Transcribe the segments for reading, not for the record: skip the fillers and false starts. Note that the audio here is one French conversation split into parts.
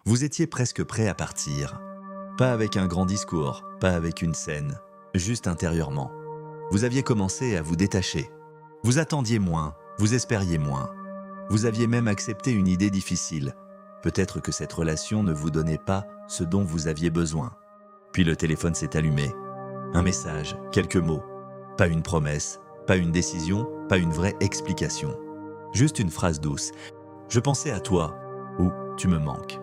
Vous étiez presque prêt à partir. Pas avec un grand discours, pas avec une scène, juste intérieurement. Vous aviez commencé à vous détacher. Vous attendiez moins, vous espériez moins. Vous aviez même accepté une idée difficile. Peut-être que cette relation ne vous donnait pas ce dont vous aviez besoin. Puis le téléphone s'est allumé. Un message, quelques mots. Pas une promesse, pas une décision, pas une vraie explication. Juste une phrase douce. « Je pensais à toi » ou « Tu me manques »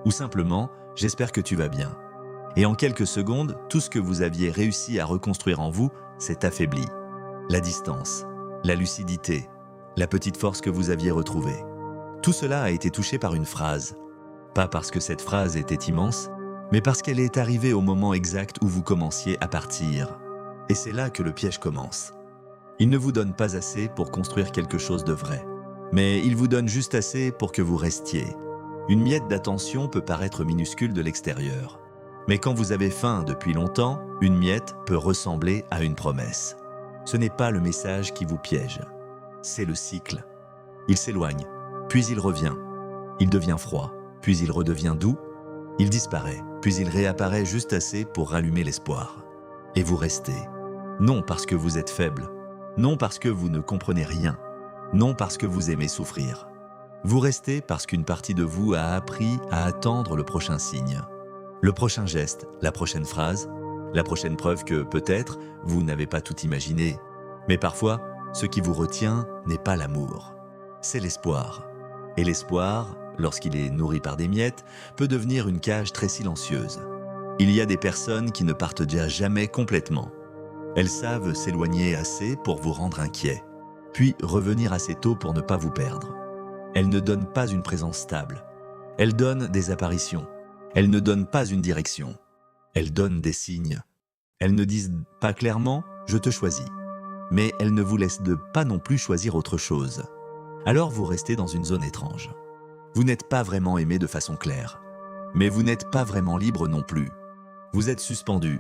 ou simplement « J'espère que tu vas bien ». Et en quelques secondes, tout ce que vous aviez réussi à reconstruire en vous s'est affaibli. La distance, la lucidité, la petite force que vous aviez retrouvée. Tout cela a été touché par une phrase. Pas parce que cette phrase était immense, mais parce qu'elle est arrivée au moment exact où vous commenciez à partir. Et c'est là que le piège commence. Il ne vous donne pas assez pour construire quelque chose de vrai, mais il vous donne juste assez pour que vous restiez. Une miette d'attention peut paraître minuscule de l'extérieur. Mais quand vous avez faim depuis longtemps, une miette peut ressembler à une promesse. Ce n'est pas le message qui vous piège, c'est le cycle. Il s'éloigne, puis il revient. Il devient froid, puis il redevient doux. Il disparaît, puis il réapparaît juste assez pour rallumer l'espoir. Et vous restez. Non parce que vous êtes faible, non parce que vous ne comprenez rien, non parce que vous aimez souffrir. Vous restez parce qu'une partie de vous a appris à attendre le prochain signe. Le prochain geste, la prochaine phrase, la prochaine preuve que, peut-être, vous n'avez pas tout imaginé. Mais parfois, ce qui vous retient n'est pas l'amour, c'est l'espoir. Et l'espoir, lorsqu'il est nourri par des miettes, peut devenir une cage très silencieuse. Il y a des personnes qui ne partent déjà jamais complètement. Elles savent s'éloigner assez pour vous rendre inquiet, puis revenir assez tôt pour ne pas vous perdre. Elles ne donnent pas une présence stable. Elles donnent des apparitions. Elles ne donnent pas une direction. Elles donnent des signes. Elles ne disent pas clairement « je te choisis ». Mais elles ne vous laissent pas non plus choisir autre chose. Alors vous restez dans une zone étrange. Vous n'êtes pas vraiment aimé de façon claire. Mais vous n'êtes pas vraiment libre non plus. Vous êtes suspendu.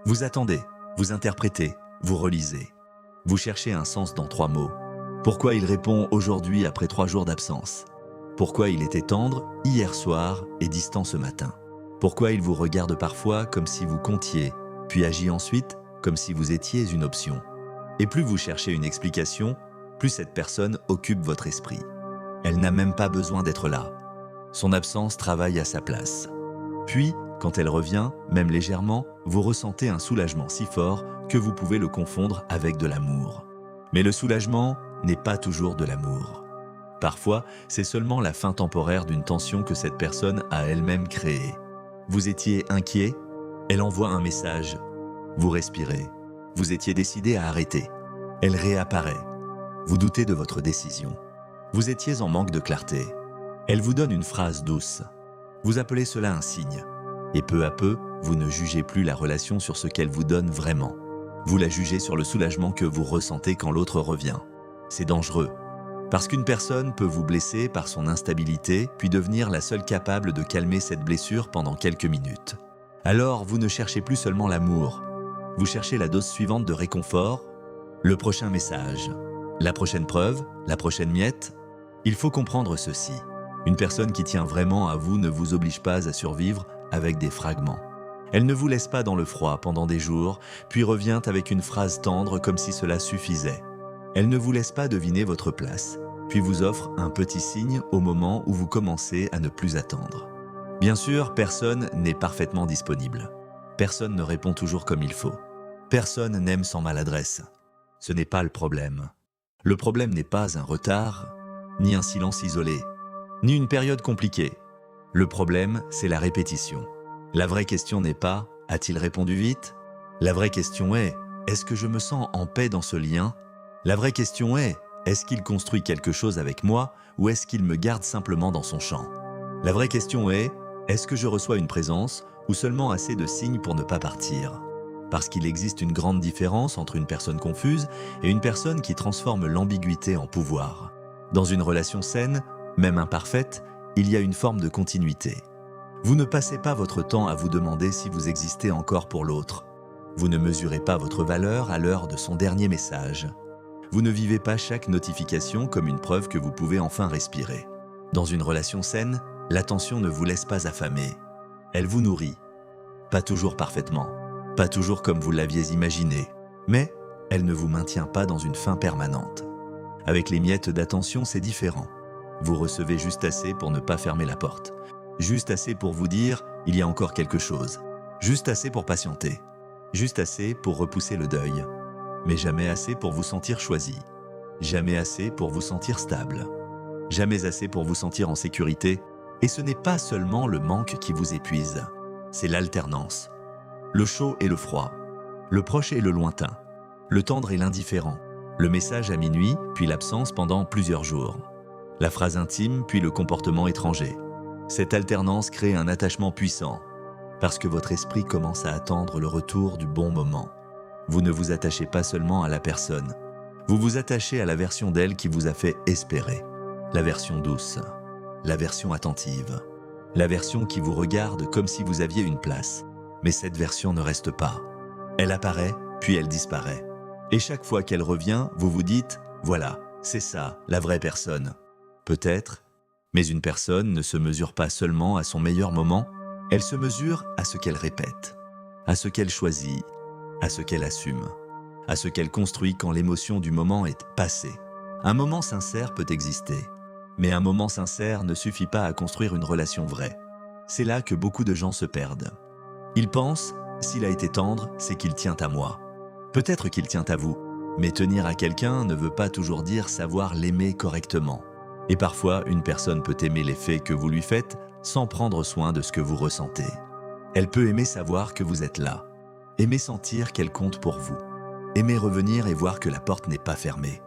Vous attendez, vous interprétez, vous relisez. Vous cherchez un sens dans 3 mots. Pourquoi il répond aujourd'hui après 3 jours d'absence? Pourquoi il était tendre hier soir et distant ce matin? Pourquoi il vous regarde parfois comme si vous comptiez, puis agit ensuite comme si vous étiez une option? Et plus vous cherchez une explication, plus cette personne occupe votre esprit. Elle n'a même pas besoin d'être là. Son absence travaille à sa place. Puis, quand elle revient, même légèrement, vous ressentez un soulagement si fort que vous pouvez le confondre avec de l'amour. Mais le soulagement n'est pas toujours de l'amour. Parfois, c'est seulement la fin temporaire d'une tension que cette personne a elle-même créée. Vous étiez inquiet, elle envoie un message. Vous respirez. Vous étiez décidé à arrêter. Elle réapparaît. Vous doutez de votre décision. Vous étiez en manque de clarté. Elle vous donne une phrase douce. Vous appelez cela un signe. Et peu à peu, vous ne jugez plus la relation sur ce qu'elle vous donne vraiment. Vous la jugez sur le soulagement que vous ressentez quand l'autre revient. C'est dangereux. Parce qu'une personne peut vous blesser par son instabilité, puis devenir la seule capable de calmer cette blessure pendant quelques minutes. Alors, vous ne cherchez plus seulement l'amour. Vous cherchez la dose suivante de réconfort, le prochain message, la prochaine preuve, la prochaine miette. Il faut comprendre ceci. Une personne qui tient vraiment à vous ne vous oblige pas à survivre avec des fragments. Elle ne vous laisse pas dans le froid pendant des jours, puis revient avec une phrase tendre comme si cela suffisait. Elle ne vous laisse pas deviner votre place, puis vous offre un petit signe au moment où vous commencez à ne plus attendre. Bien sûr, personne n'est parfaitement disponible. Personne ne répond toujours comme il faut. Personne n'aime sans maladresse. Ce n'est pas le problème. Le problème n'est pas un retard, ni un silence isolé, ni une période compliquée. Le problème, c'est la répétition. La vraie question n'est pas « a-t-il répondu vite ?» La vraie question est « est-ce que je me sens en paix dans ce lien ?» La vraie question est « est-ce qu'il construit quelque chose avec moi ou est-ce qu'il me garde simplement dans son champ ?» La vraie question est « est-ce que je reçois une présence ou seulement assez de signes pour ne pas partir ?» Parce qu'il existe une grande différence entre une personne confuse et une personne qui transforme l'ambiguïté en pouvoir. Dans une relation saine, même imparfaite, il y a une forme de continuité. Vous ne passez pas votre temps à vous demander si vous existez encore pour l'autre. Vous ne mesurez pas votre valeur à l'heure de son dernier message. Vous ne vivez pas chaque notification comme une preuve que vous pouvez enfin respirer. Dans une relation saine, L'attention ne vous laisse pas affamer. Elle vous nourrit. Pas toujours parfaitement, pas toujours comme vous l'aviez imaginé, mais elle ne vous maintient pas dans une faim permanente. Avec les miettes d'attention, c'est différent. Vous recevez juste assez pour ne pas fermer la porte. Juste assez pour vous dire « il y a encore quelque chose ». Juste assez pour patienter. Juste assez pour repousser le deuil. Mais jamais assez pour vous sentir choisi. Jamais assez pour vous sentir stable. Jamais assez pour vous sentir en sécurité. Et ce n'est pas seulement le manque qui vous épuise. C'est l'alternance. Le chaud et le froid. Le proche et le lointain. Le tendre et l'indifférent. Le message à minuit, puis l'absence pendant plusieurs jours. La phrase intime, puis le comportement étranger. Cette alternance crée un attachement puissant, parce que votre esprit commence à attendre le retour du bon moment. Vous ne vous attachez pas seulement à la personne, vous vous attachez à la version d'elle qui vous a fait espérer. La version douce, la version attentive, la version qui vous regarde comme si vous aviez une place. Mais cette version ne reste pas. Elle apparaît, puis elle disparaît. Et chaque fois qu'elle revient, vous vous dites « voilà, c'est ça, la vraie personne ». Peut-être, mais une personne ne se mesure pas seulement à son meilleur moment, elle se mesure à ce qu'elle répète, à ce qu'elle choisit, à ce qu'elle assume, à ce qu'elle construit quand l'émotion du moment est passée. Un moment sincère peut exister, mais un moment sincère ne suffit pas à construire une relation vraie. C'est là que beaucoup de gens se perdent. Ils pensent, s'il a été tendre, c'est qu'il tient à moi. Peut-être qu'il tient à vous, mais tenir à quelqu'un ne veut pas toujours dire savoir l'aimer correctement. Et parfois, une personne peut aimer les faits que vous lui faites sans prendre soin de ce que vous ressentez. Elle peut aimer savoir que vous êtes là, aimer sentir qu'elle compte pour vous, aimer revenir et voir que la porte n'est pas fermée,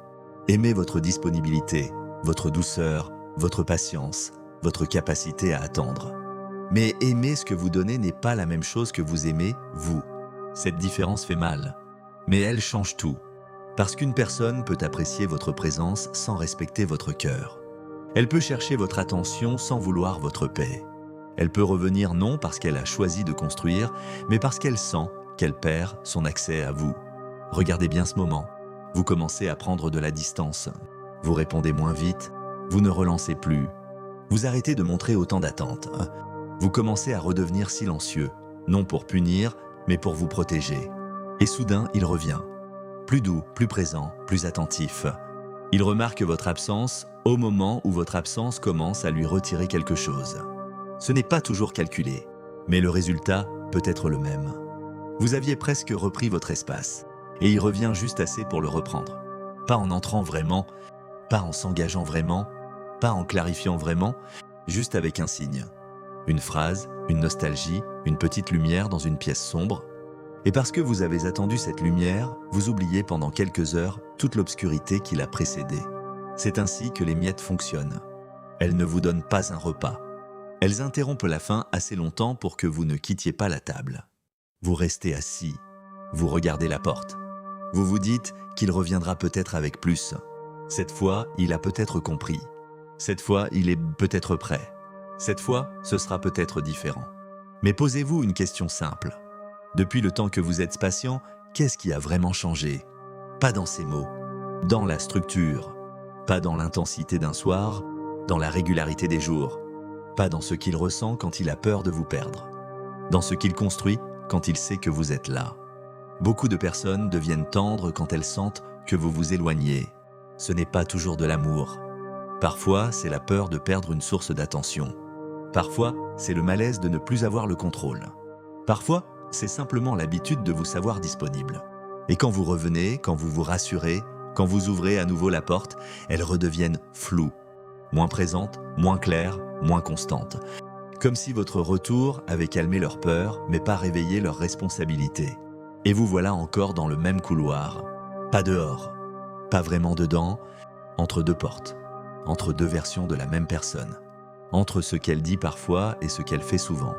aimer votre disponibilité, votre douceur, votre patience, votre capacité à attendre. Mais aimer ce que vous donnez n'est pas la même chose que vous aimez, vous. Cette différence fait mal. Mais elle change tout, parce qu'une personne peut apprécier votre présence sans respecter votre cœur. Elle peut chercher votre attention sans vouloir votre paix. Elle peut revenir non parce qu'elle a choisi de construire, mais parce qu'elle sent qu'elle perd son accès à vous. Regardez bien ce moment. Vous commencez à prendre de la distance. Vous répondez moins vite. Vous ne relancez plus. Vous arrêtez de montrer autant d'attente. Vous commencez à redevenir silencieux, non pour punir, mais pour vous protéger. Et soudain, il revient. Plus doux, plus présent, plus attentif. Il remarque votre absence au moment où votre absence commence à lui retirer quelque chose. Ce n'est pas toujours calculé, mais le résultat peut être le même. Vous aviez presque repris votre espace, et il revient juste assez pour le reprendre. Pas en entrant vraiment, pas en s'engageant vraiment, pas en clarifiant vraiment, juste avec un signe. Une phrase, une nostalgie, une petite lumière dans une pièce sombre. Et parce que vous avez attendu cette lumière, vous oubliez pendant quelques heures toute l'obscurité qui l'a précédée. C'est ainsi que les miettes fonctionnent. Elles ne vous donnent pas un repas. Elles interrompent la faim assez longtemps pour que vous ne quittiez pas la table. Vous restez assis, vous regardez la porte. Vous vous dites qu'il reviendra peut-être avec plus. Cette fois, il a peut-être compris. Cette fois, il est peut-être prêt. Cette fois, ce sera peut-être différent. Mais posez-vous une question simple. Depuis le temps que vous êtes patient, qu'est-ce qui a vraiment changé? Pas dans ces mots, dans la structure, pas dans l'intensité d'un soir, dans la régularité des jours, pas dans ce qu'il ressent quand il a peur de vous perdre, dans ce qu'il construit quand il sait que vous êtes là. Beaucoup de personnes deviennent tendres quand elles sentent que vous vous éloignez. Ce n'est pas toujours de l'amour. Parfois, c'est la peur de perdre une source d'attention. Parfois, c'est le malaise de ne plus avoir le contrôle. Parfois, c'est simplement l'habitude de vous savoir disponible. Et quand vous revenez, quand vous vous rassurez, quand vous ouvrez à nouveau la porte, elles redeviennent floues, moins présentes, moins claires, moins constantes. Comme si votre retour avait calmé leur peur, mais pas réveillé leur responsabilité. Et vous voilà encore dans le même couloir. Pas dehors, pas vraiment dedans, entre deux portes, entre deux versions de la même personne, entre ce qu'elle dit parfois et ce qu'elle fait souvent.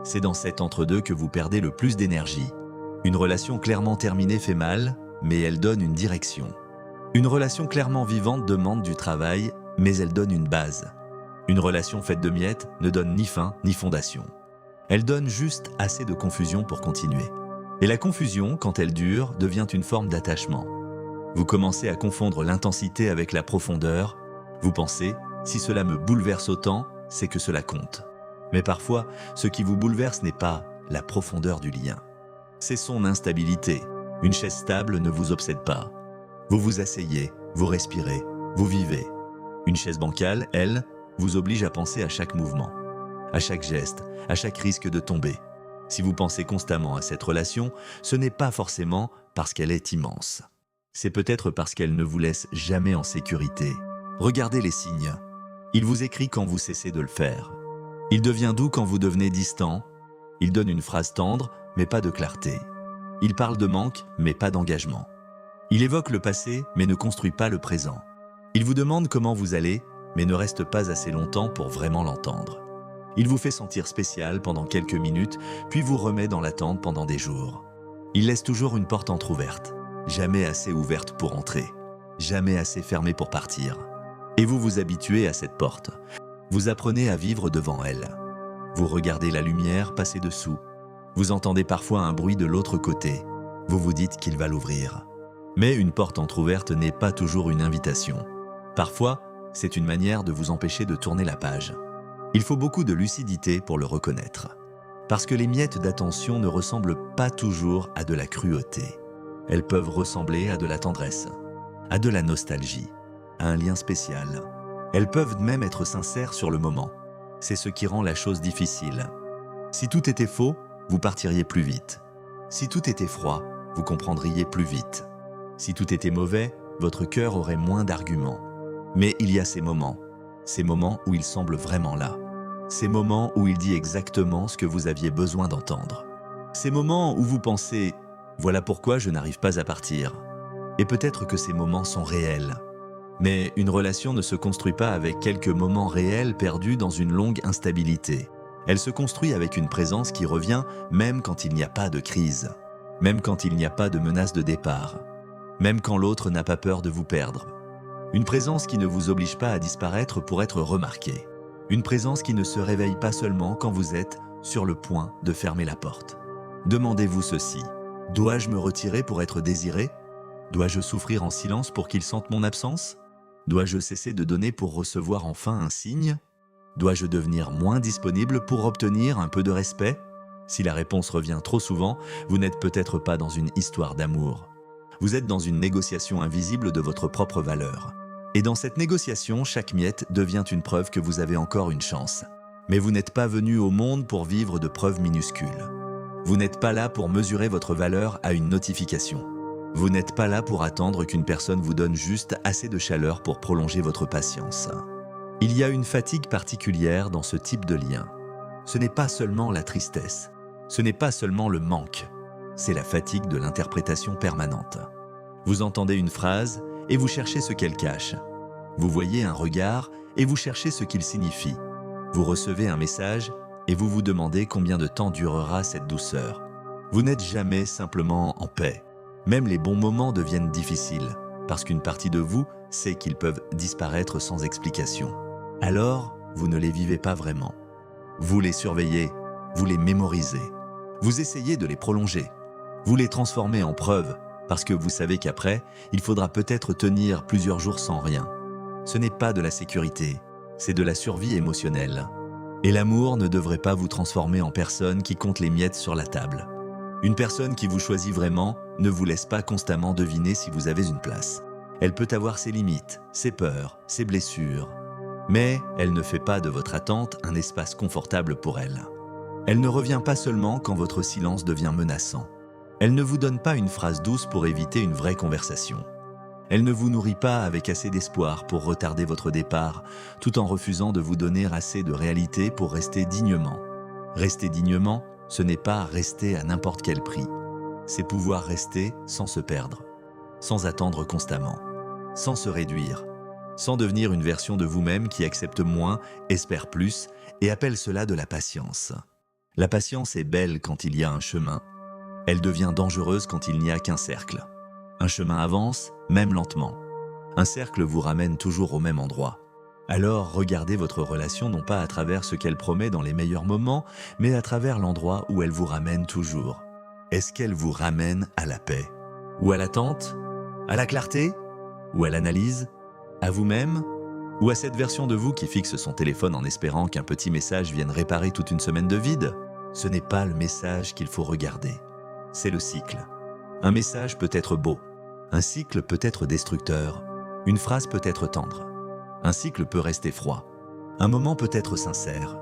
C'est dans cet entre-deux que vous perdez le plus d'énergie. Une relation clairement terminée fait mal, mais elle donne une direction. Une relation clairement vivante demande du travail, mais elle donne une base. Une relation faite de miettes ne donne ni fin ni fondation. Elle donne juste assez de confusion pour continuer. Et la confusion, quand elle dure, devient une forme d'attachement. Vous commencez à confondre l'intensité avec la profondeur. Vous pensez, si cela me bouleverse autant, c'est que cela compte. Mais parfois, ce qui vous bouleverse n'est pas la profondeur du lien. C'est son instabilité. Une chaise stable ne vous obsède pas. Vous vous asseyez, vous respirez, vous vivez. Une chaise bancale, elle, vous oblige à penser à chaque mouvement, à chaque geste, à chaque risque de tomber. Si vous pensez constamment à cette relation, ce n'est pas forcément parce qu'elle est immense. C'est peut-être parce qu'elle ne vous laisse jamais en sécurité. Regardez les signes. Il vous écrit quand vous cessez de le faire. Il devient doux quand vous devenez distant. Il donne une phrase tendre, mais pas de clarté. Il parle de manque, mais pas d'engagement. Il évoque le passé, mais ne construit pas le présent. Il vous demande comment vous allez, mais ne reste pas assez longtemps pour vraiment l'entendre. Il vous fait sentir spécial pendant quelques minutes, puis vous remet dans l'attente pendant des jours. Il laisse toujours une porte entrouverte, jamais assez ouverte pour entrer, jamais assez fermée pour partir. Et vous vous habituez à cette porte. Vous apprenez à vivre devant elle. Vous regardez la lumière passer dessous. Vous entendez parfois un bruit de l'autre côté. Vous vous dites qu'il va l'ouvrir. Mais une porte entrouverte n'est pas toujours une invitation. Parfois, c'est une manière de vous empêcher de tourner la page. Il faut beaucoup de lucidité pour le reconnaître. Parce que les miettes d'attention ne ressemblent pas toujours à de la cruauté. Elles peuvent ressembler à de la tendresse, à de la nostalgie, à un lien spécial. Elles peuvent même être sincères sur le moment. C'est ce qui rend la chose difficile. Si tout était faux, vous partiriez plus vite. Si tout était froid, vous comprendriez plus vite. Si tout était mauvais, votre cœur aurait moins d'arguments. Mais il y a ces moments où il semble vraiment là. Ces moments où il dit exactement ce que vous aviez besoin d'entendre. Ces moments où vous pensez « voilà pourquoi je n'arrive pas à partir ». Et peut-être que ces moments sont réels. Mais une relation ne se construit pas avec quelques moments réels perdus dans une longue instabilité. Elle se construit avec une présence qui revient même quand il n'y a pas de crise, même quand il n'y a pas de menace de départ, même quand l'autre n'a pas peur de vous perdre. Une présence qui ne vous oblige pas à disparaître pour être remarquée. Une présence qui ne se réveille pas seulement quand vous êtes sur le point de fermer la porte. Demandez-vous ceci. Dois-je me retirer pour être désiré? Dois-je souffrir en silence pour qu'il sente mon absence? Dois-je cesser de donner pour recevoir enfin un signe? Dois-je devenir moins disponible pour obtenir un peu de respect? Si la réponse revient trop souvent, vous n'êtes peut-être pas dans une histoire d'amour. Vous êtes dans une négociation invisible de votre propre valeur. Et dans cette négociation, chaque miette devient une preuve que vous avez encore une chance. Mais vous n'êtes pas venu au monde pour vivre de preuves minuscules. Vous n'êtes pas là pour mesurer votre valeur à une notification. Vous n'êtes pas là pour attendre qu'une personne vous donne juste assez de chaleur pour prolonger votre patience. Il y a une fatigue particulière dans ce type de lien. Ce n'est pas seulement la tristesse, ce n'est pas seulement le manque, c'est la fatigue de l'interprétation permanente. Vous entendez une phrase et vous cherchez ce qu'elle cache. Vous voyez un regard et vous cherchez ce qu'il signifie. Vous recevez un message et vous vous demandez combien de temps durera cette douceur. Vous n'êtes jamais simplement en paix. Même les bons moments deviennent difficiles, parce qu'une partie de vous sait qu'ils peuvent disparaître sans explication. Alors, vous ne les vivez pas vraiment. Vous les surveillez, vous les mémorisez. Vous essayez de les prolonger. Vous les transformez en preuves, parce que vous savez qu'après, il faudra peut-être tenir plusieurs jours sans rien. Ce n'est pas de la sécurité, c'est de la survie émotionnelle. Et l'amour ne devrait pas vous transformer en personne qui compte les miettes sur la table. Une personne qui vous choisit vraiment ne vous laisse pas constamment deviner si vous avez une place. Elle peut avoir ses limites, ses peurs, ses blessures. Mais elle ne fait pas de votre attente un espace confortable pour elle. Elle ne revient pas seulement quand votre silence devient menaçant. Elle ne vous donne pas une phrase douce pour éviter une vraie conversation. Elle ne vous nourrit pas avec assez d'espoir pour retarder votre départ, tout en refusant de vous donner assez de réalité pour rester dignement. Rester dignement, ce n'est pas rester à n'importe quel prix. C'est pouvoir rester sans se perdre, sans attendre constamment, sans se réduire, sans devenir une version de vous-même qui accepte moins, espère plus et appelle cela de la patience. La patience est belle quand il y a un chemin. Elle devient dangereuse quand il n'y a qu'un cercle. Un chemin avance, même lentement. Un cercle vous ramène toujours au même endroit. Alors regardez votre relation non pas à travers ce qu'elle promet dans les meilleurs moments, mais à travers l'endroit où elle vous ramène toujours. Est-ce qu'elle vous ramène à la paix? Ou à l'attente? À la clarté? Ou à l'analyse? À vous-même? Ou à cette version de vous qui fixe son téléphone en espérant qu'un petit message vienne réparer toute une semaine de vide? Ce n'est pas le message qu'il faut regarder, c'est le cycle. Un message peut être beau, un cycle peut être destructeur, une phrase peut être tendre, un cycle peut rester froid, un moment peut être sincère,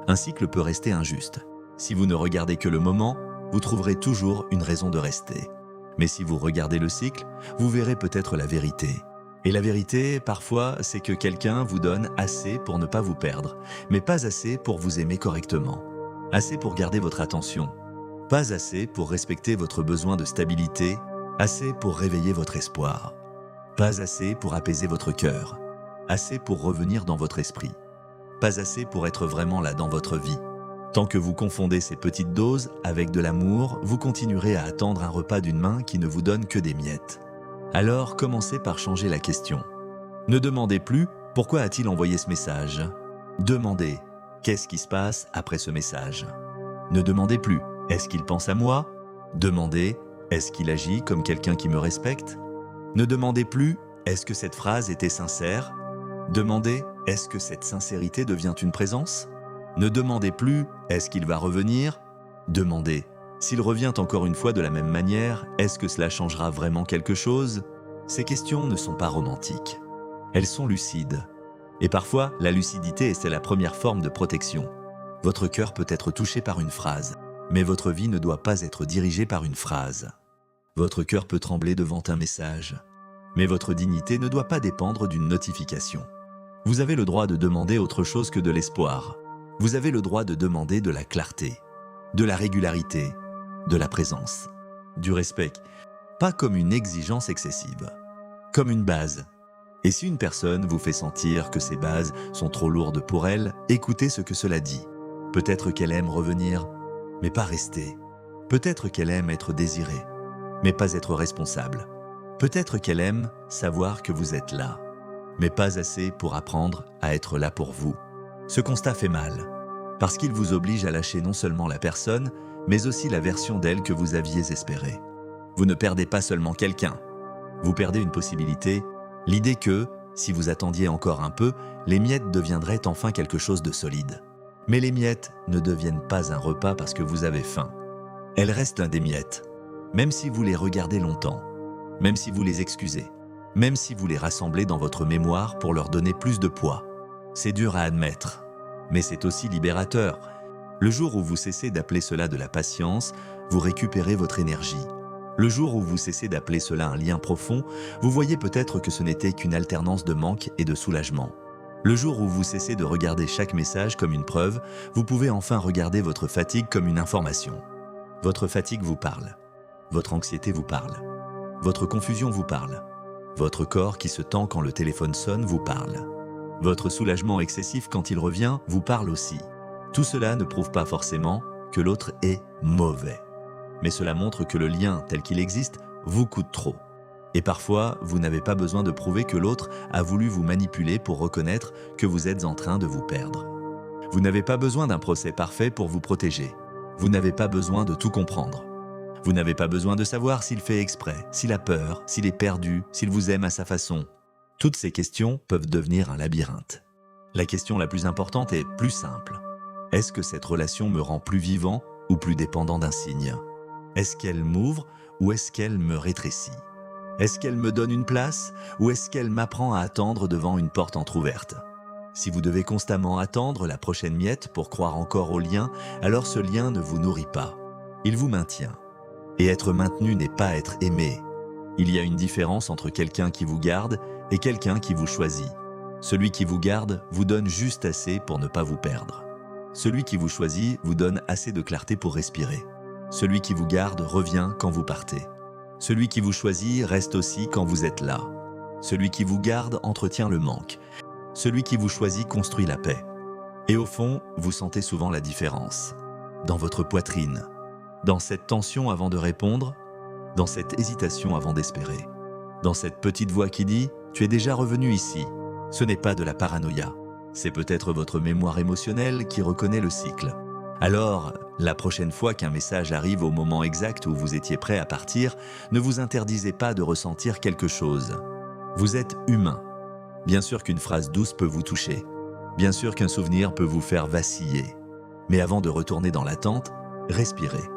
un cycle peut rester injuste. Si vous ne regardez que le moment, vous trouverez toujours une raison de rester. Mais si vous regardez le cycle, vous verrez peut-être la vérité. Et la vérité, parfois, c'est que quelqu'un vous donne assez pour ne pas vous perdre, mais pas assez pour vous aimer correctement. Assez pour garder votre attention. Pas assez pour respecter votre besoin de stabilité, assez pour réveiller votre espoir. Pas assez pour apaiser votre cœur. Assez pour revenir dans votre esprit. Pas assez pour être vraiment là dans votre vie. Tant que vous confondez ces petites doses avec de l'amour, vous continuerez à attendre un repas d'une main qui ne vous donne que des miettes. Alors, commencez par changer la question. Ne demandez plus « Pourquoi a-t-il envoyé ce message ?» Demandez « Qu'est-ce qui se passe après ce message ?» Ne demandez plus « Est-ce qu'il pense à moi ?» Demandez « Est-ce qu'il agit comme quelqu'un qui me respecte ?» Ne demandez plus « Est-ce que cette phrase était sincère ?» Demandez « Est-ce que cette sincérité devient une présence ?» Ne demandez plus « Est-ce qu'il va revenir ?» Demandez « S'il revient encore une fois de la même manière, est-ce que cela changera vraiment quelque chose ?» Ces questions ne sont pas romantiques. Elles sont lucides. Et parfois, la lucidité, c'est la première forme de protection. Votre cœur peut être touché par une phrase, mais votre vie ne doit pas être dirigée par une phrase. Votre cœur peut trembler devant un message, mais votre dignité ne doit pas dépendre d'une notification. Vous avez le droit de demander autre chose que de l'espoir. Vous avez le droit de demander de la clarté, de la régularité, de la présence, du respect, pas comme une exigence excessive, comme une base. Et si une personne vous fait sentir que ces bases sont trop lourdes pour elle, écoutez ce que cela dit. Peut-être qu'elle aime revenir, mais pas rester. Peut-être qu'elle aime être désirée, mais pas être responsable. Peut-être qu'elle aime savoir que vous êtes là, mais pas assez pour apprendre à être là pour vous. Ce constat fait mal, parce qu'il vous oblige à lâcher non seulement la personne, mais aussi la version d'elle que vous aviez espérée. Vous ne perdez pas seulement quelqu'un, vous perdez une possibilité, l'idée que, si vous attendiez encore un peu, les miettes deviendraient enfin quelque chose de solide. Mais les miettes ne deviennent pas un repas parce que vous avez faim. Elles restent des miettes, même si vous les regardez longtemps, même si vous les excusez, même si vous les rassemblez dans votre mémoire pour leur donner plus de poids. C'est dur à admettre, mais c'est aussi libérateur. Le jour où vous cessez d'appeler cela de la patience, vous récupérez votre énergie. Le jour où vous cessez d'appeler cela un lien profond, vous voyez peut-être que ce n'était qu'une alternance de manque et de soulagement. Le jour où vous cessez de regarder chaque message comme une preuve, vous pouvez enfin regarder votre fatigue comme une information. Votre fatigue vous parle. Votre anxiété vous parle. Votre confusion vous parle. Votre corps qui se tend quand le téléphone sonne vous parle. Votre soulagement excessif quand il revient vous parle aussi. Tout cela ne prouve pas forcément que l'autre est mauvais. Mais cela montre que le lien tel qu'il existe vous coûte trop. Et parfois, vous n'avez pas besoin de prouver que l'autre a voulu vous manipuler pour reconnaître que vous êtes en train de vous perdre. Vous n'avez pas besoin d'un procès parfait pour vous protéger. Vous n'avez pas besoin de tout comprendre. Vous n'avez pas besoin de savoir s'il fait exprès, s'il a peur, s'il est perdu, s'il vous aime à sa façon. Toutes ces questions peuvent devenir un labyrinthe. La question la plus importante est plus simple. Est-ce que cette relation me rend plus vivant ou plus dépendant d'un signe ? Est-ce qu'elle m'ouvre ou est-ce qu'elle me rétrécit ? Est-ce qu'elle me donne une place ou est-ce qu'elle m'apprend à attendre devant une porte entr'ouverte ? Si vous devez constamment attendre la prochaine miette pour croire encore au lien, alors ce lien ne vous nourrit pas. Il vous maintient. Et être maintenu n'est pas être aimé. Il y a une différence entre quelqu'un qui vous garde et quelqu'un qui vous choisit. Celui qui vous garde vous donne juste assez pour ne pas vous perdre. Celui qui vous choisit vous donne assez de clarté pour respirer. Celui qui vous garde revient quand vous partez. Celui qui vous choisit reste aussi quand vous êtes là. Celui qui vous garde entretient le manque. Celui qui vous choisit construit la paix. Et au fond, vous sentez souvent la différence. Dans votre poitrine, dans cette tension avant de répondre, dans cette hésitation avant d'espérer, dans cette petite voix qui dit « Tu es déjà revenu ici ». Ce n'est pas de la paranoïa. C'est peut-être votre mémoire émotionnelle qui reconnaît le cycle. Alors, la prochaine fois qu'un message arrive au moment exact où vous étiez prêt à partir, ne vous interdisez pas de ressentir quelque chose. Vous êtes humain. Bien sûr qu'une phrase douce peut vous toucher. Bien sûr qu'un souvenir peut vous faire vaciller. Mais avant de retourner dans l'attente, respirez.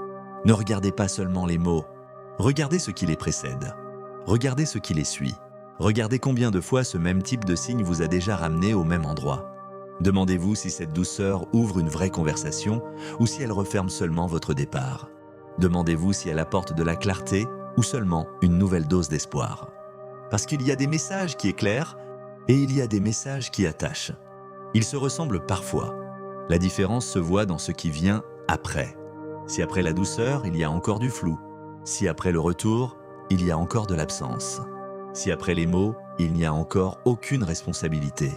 Ne regardez pas seulement les mots. Regardez ce qui les précède. Regardez ce qui les suit. Regardez combien de fois ce même type de signe vous a déjà ramené au même endroit. Demandez-vous si cette douceur ouvre une vraie conversation ou si elle referme seulement votre départ. Demandez-vous si elle apporte de la clarté ou seulement une nouvelle dose d'espoir. Parce qu'il y a des messages qui éclairent et il y a des messages qui attachent. Ils se ressemblent parfois. La différence se voit dans ce qui vient après. Si après la douceur, il y a encore du flou. Si après le retour, il y a encore de l'absence. Si après les mots, il n'y a encore aucune responsabilité.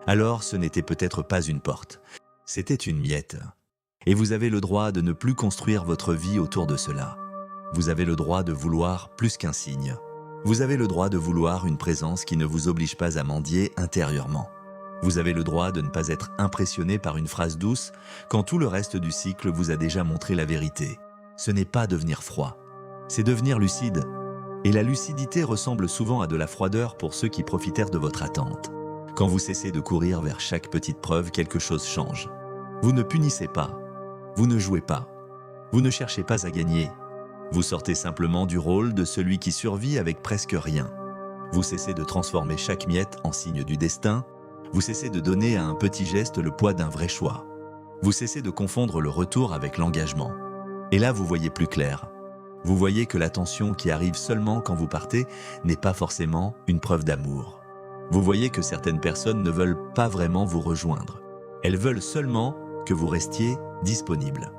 Alors ce n'était peut-être pas une porte, c'était une miette. Et vous avez le droit de ne plus construire votre vie autour de cela. Vous avez le droit de vouloir plus qu'un signe. Vous avez le droit de vouloir une présence qui ne vous oblige pas à mendier intérieurement. Vous avez le droit de ne pas être impressionné par une phrase douce quand tout le reste du cycle vous a déjà montré la vérité. Ce n'est pas devenir froid, c'est devenir lucide. Et la lucidité ressemble souvent à de la froideur pour ceux qui profitèrent de votre attente. Quand vous cessez de courir vers chaque petite preuve, quelque chose change. Vous ne punissez pas, vous ne jouez pas, vous ne cherchez pas à gagner. Vous sortez simplement du rôle de celui qui survit avec presque rien. Vous cessez de transformer chaque miette en signe du destin, vous cessez de donner à un petit geste le poids d'un vrai choix. Vous cessez de confondre le retour avec l'engagement. Et là, vous voyez plus clair. Vous voyez que l'attention qui arrive seulement quand vous partez n'est pas forcément une preuve d'amour. Vous voyez que certaines personnes ne veulent pas vraiment vous rejoindre. Elles veulent seulement que vous restiez disponible.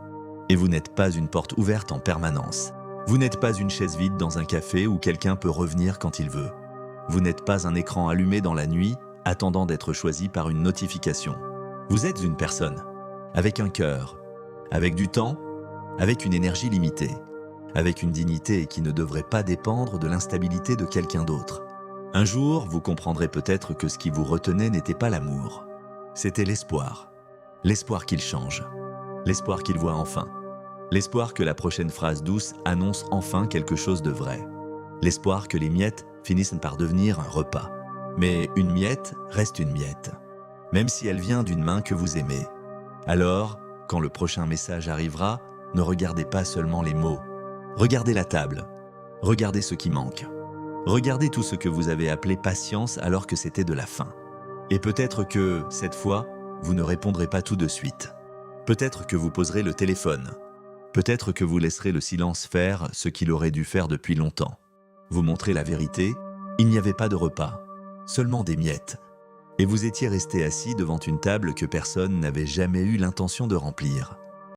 Et vous n'êtes pas une porte ouverte en permanence. Vous n'êtes pas une chaise vide dans un café où quelqu'un peut revenir quand il veut. Vous n'êtes pas un écran allumé dans la nuit, attendant d'être choisi par une notification. Vous êtes une personne, avec un cœur, avec du temps, avec une énergie limitée, avec une dignité qui ne devrait pas dépendre de l'instabilité de quelqu'un d'autre. Un jour, vous comprendrez peut-être que ce qui vous retenait n'était pas l'amour. C'était l'espoir. L'espoir qu'il change. L'espoir qu'il voit enfin. L'espoir que la prochaine phrase douce annonce enfin quelque chose de vrai. L'espoir que les miettes finissent par devenir un repas. Mais une miette reste une miette, même si elle vient d'une main que vous aimez. Alors, quand le prochain message arrivera, ne regardez pas seulement les mots. Regardez la table. Regardez ce qui manque. Regardez tout ce que vous avez appelé patience alors que c'était de la faim. Et peut-être que, cette fois, vous ne répondrez pas tout de suite. Peut-être que vous poserez le téléphone. Peut-être que vous laisserez le silence faire ce qu'il aurait dû faire depuis longtemps. Vous montrez la vérité, il n'y avait pas de repas, seulement des miettes. Et vous étiez resté assis devant une table que personne n'avait jamais eu l'intention de remplir.